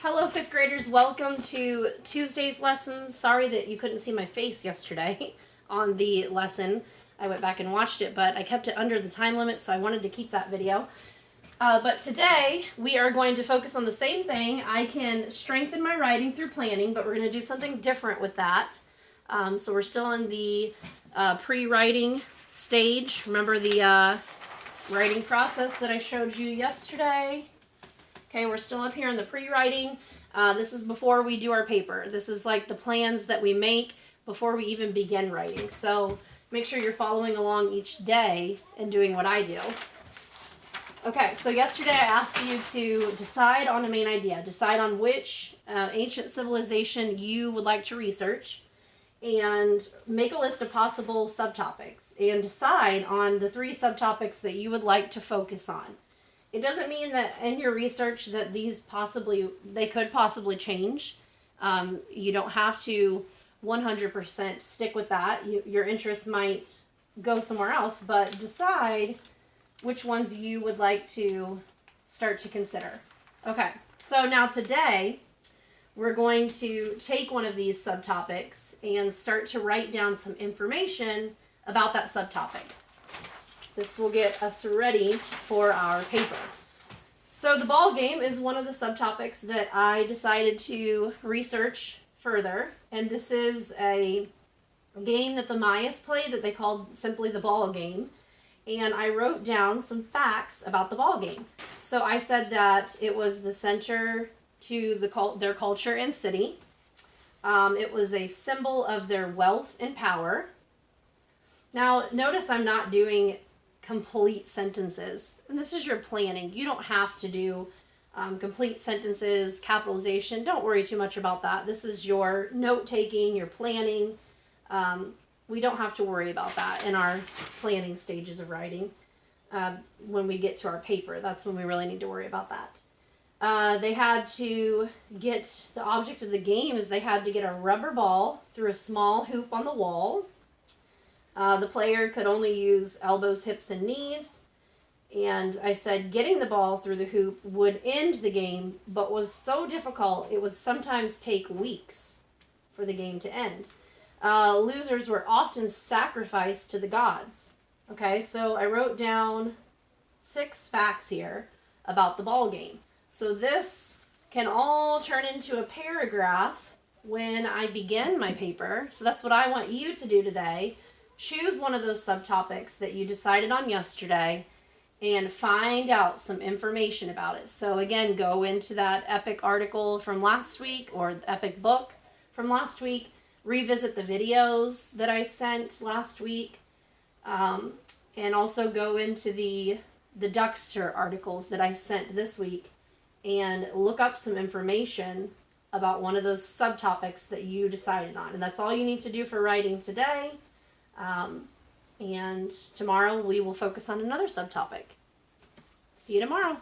Hello, fifth graders. Welcome to Tuesday's lesson. Sorry that you couldn't see my face yesterday on the lesson. I went back and watched it, but I kept it under the time limit, so I wanted to keep that video. But today, we are going to focus on the same thing. I can strengthen my writing through planning, but we're going to do something different with that. So we're still in the pre-writing stage. Remember the writing process that I showed you yesterday? Okay, we're still up here in the pre-writing. This is before we do our paper. This is like the plans that we make before we even begin writing. So make sure you're following along each day and doing what I do. Okay, so yesterday I asked you to decide on a main idea. Decide on which ancient civilization you would like to research and make a list of possible subtopics and decide on the 3 subtopics that you would like to focus on. It doesn't mean that in your research that they could possibly change. You don't have to 100% stick with that. Your interest might go somewhere else, but decide which ones you would like to start to consider. Okay, so now today we're going to take one of these subtopics and start to write down some information about that subtopic. This will get us ready for our paper. So the ball game is one of the subtopics that I decided to research further. And this is a game that the Mayas played that they called simply the ball game. And I wrote down some facts about the ball game. So I said that it was the center to their culture and city. It was a symbol of their wealth and power. Now, notice I'm not doing complete sentences. And this is your planning. You don't have to do complete sentences, capitalization. Don't worry too much about that. This is your note-taking, your planning. We don't have to worry about that in our planning stages of writing. When we get to our paper, that's when we really need to worry about that. They had to get, the object of the game is they had to get a rubber ball through a small hoop on the wall. The player could only use elbows, hips, and knees. And I said getting the ball through the hoop would end the game, but was so difficult it would sometimes take weeks for the game to end. Losers were often sacrificed to the gods. Okay, so I wrote down 6 facts here about the ball game. So this can all turn into a paragraph when I begin my paper. So that's what I want you to do today. Choose one of those subtopics that you decided on yesterday and find out some information about it. So again, go into that epic article from last week or the epic book from last week. Revisit the videos that I sent last week. And also go into the Duckster articles that I sent this week and look up some information about one of those subtopics that you decided on. And that's all you need to do for writing today. And tomorrow we will focus on another subtopic. See you tomorrow.